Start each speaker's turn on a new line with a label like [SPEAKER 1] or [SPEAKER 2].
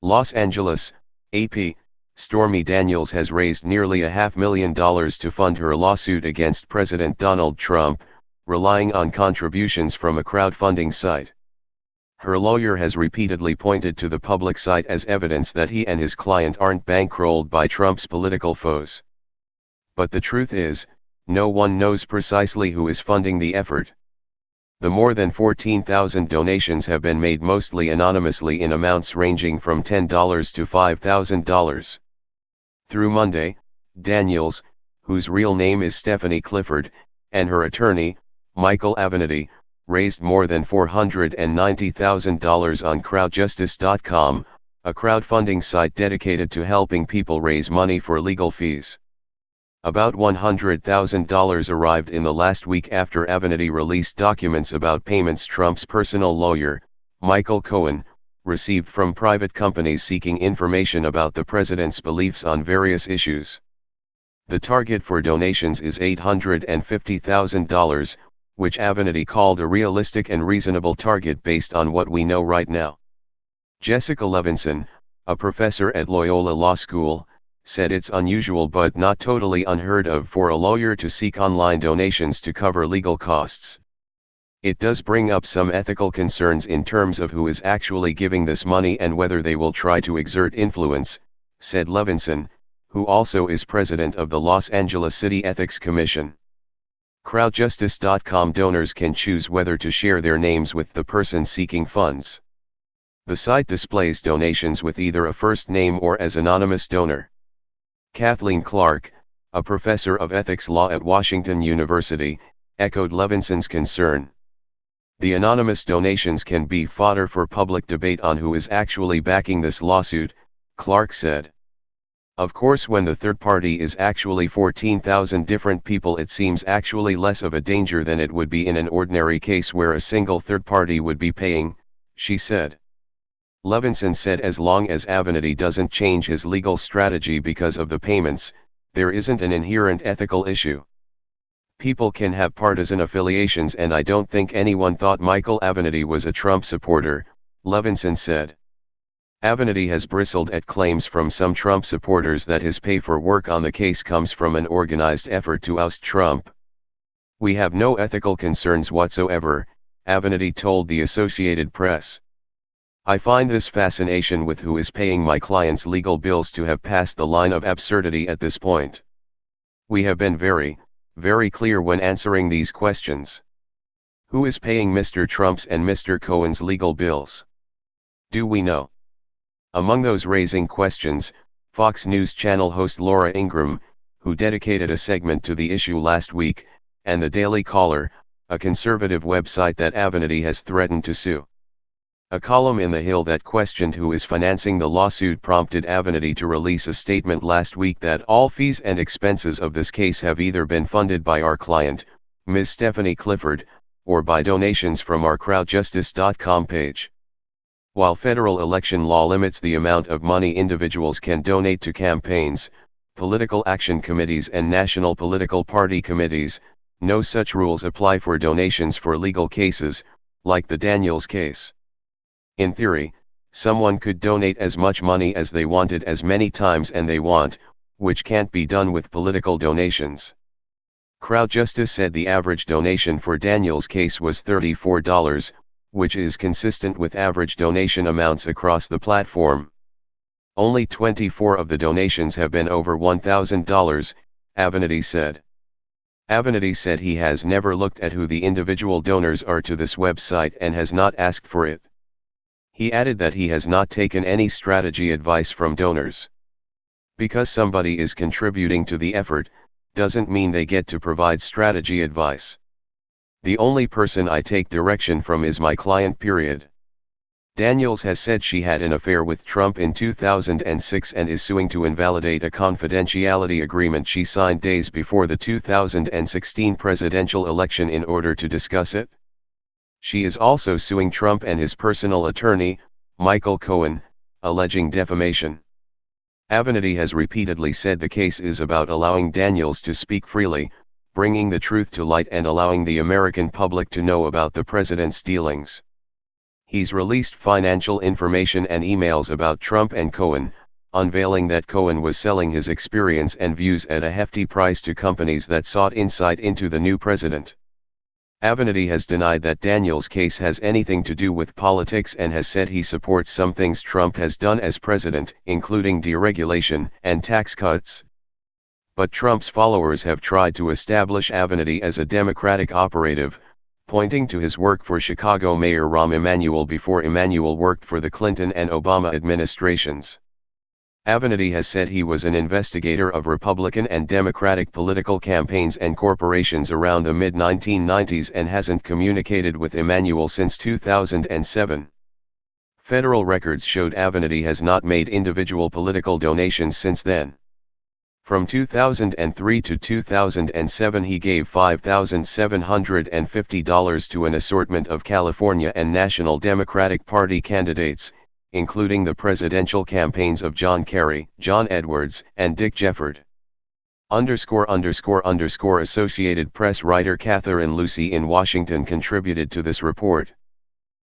[SPEAKER 1] Los Angeles, AP, Stormy Daniels has raised nearly $500,000 to fund her lawsuit against President Donald Trump, relying on contributions from a crowdfunding site. Her lawyer has repeatedly pointed to the public site as evidence that he and his client aren't bankrolled by Trump's political foes. But the truth is, no one knows precisely who is funding the effort. The more than 14,000 donations have been made mostly anonymously in amounts ranging from $10 to $5,000. Through Monday, Daniels, whose real name is Stephanie Clifford, and her attorney, Michael Avenatti, raised more than $490,000 on crowdjustice.com, a crowdfunding site dedicated to helping people raise money for legal fees. About $100,000 arrived in the last week after Avenatti released documents about payments Trump's personal lawyer, Michael Cohen, received from private companies seeking information about the president's beliefs on various issues. The target for donations is $850,000, which Avenatti called a realistic and reasonable target based on what we know right now. Jessica Levinson, a professor at Loyola Law School, said it's unusual but not totally unheard of for a lawyer to seek online donations to cover legal costs. It does bring up some ethical concerns in terms of who is actually giving this money and whether they will try to exert influence, said Levinson, who also is president of the Los Angeles City Ethics Commission. Crowdjustice.com donors can choose whether to share their names with the person seeking funds. The site displays donations with either a first name or as anonymous donor. Kathleen Clark, a professor of ethics law at Washington University, echoed Levinson's concern. The anonymous donations can be fodder for public debate on who is actually backing this lawsuit, Clark said. Of course, when the third party is actually 14,000 different people, it seems actually less of a danger than it would be in an ordinary case where a single third party would be paying, she said. Levinson said as long as Avenatti doesn't change his legal strategy because of the payments, there isn't an inherent ethical issue. People can have partisan affiliations, and I don't think anyone thought Michael Avenatti was a Trump supporter, Levinson said. Avenatti has bristled at claims from some Trump supporters that his pay for work on the case comes from an organized effort to oust Trump. We have no ethical concerns whatsoever, Avenatti told the Associated Press. I find this fascination with who is paying my client's legal bills to have passed the line of absurdity at this point. We have been very, very clear when answering these questions. Who is paying Mr. Trump's and Mr. Cohen's legal bills? Do we know? Among those raising questions, Fox News Channel host Laura Ingraham, who dedicated a segment to the issue last week, and The Daily Caller, a conservative website that Avenatti has threatened to sue. A column in The Hill that questioned who is financing the lawsuit prompted Avenatti to release a statement last week that all fees and expenses of this case have either been funded by our client, Ms. Stephanie Clifford, or by donations from our crowdjustice.com page. While federal election law limits the amount of money individuals can donate to campaigns, political action committees and national political party committees, no such rules apply for donations for legal cases, like the Daniels case. In theory, someone could donate as much money as they wanted as many times and they want, which can't be done with political donations. CrowdJustice said the average donation for Daniels' case was $34, which is consistent with average donation amounts across the platform. Only 24 of the donations have been over $1,000, Avenatti said. Avenatti said he has never looked at who the individual donors are to this website and has not asked for it. He added that he has not taken any strategy advice from donors. Because somebody is contributing to the effort, doesn't mean they get to provide strategy advice. The only person I take direction from is my client, period. Daniels has said she had an affair with Trump in 2006 and is suing to invalidate a confidentiality agreement she signed days before the 2016 presidential election in order to discuss it. She is also suing Trump and his personal attorney, Michael Cohen, alleging defamation. Avenatti has repeatedly said the case is about allowing Daniels to speak freely, bringing the truth to light and allowing the American public to know about the president's dealings. He's released financial information and emails about Trump and Cohen, unveiling that Cohen was selling his experience and views at a hefty price to companies that sought insight into the new president. Avenatti has denied that Daniels' case has anything to do with politics and has said he supports some things Trump has done as president, including deregulation and tax cuts. But Trump's followers have tried to establish Avenatti as a Democratic operative, pointing to his work for Chicago Mayor Rahm Emanuel before Emanuel worked for the Clinton and Obama administrations. Avenatti has said he was an investigator of Republican and Democratic political campaigns and corporations around the mid-1990s and hasn't communicated with Emanuel since 2007. Federal records showed Avenatti has not made individual political donations since then. From 2003 to 2007 he gave $5,750 to an assortment of California and National Democratic Party candidates, including the presidential campaigns of John Kerry, John Edwards, and Dick Jefford. ______ Associated Press writer Catherine Lucy in Washington contributed to this report.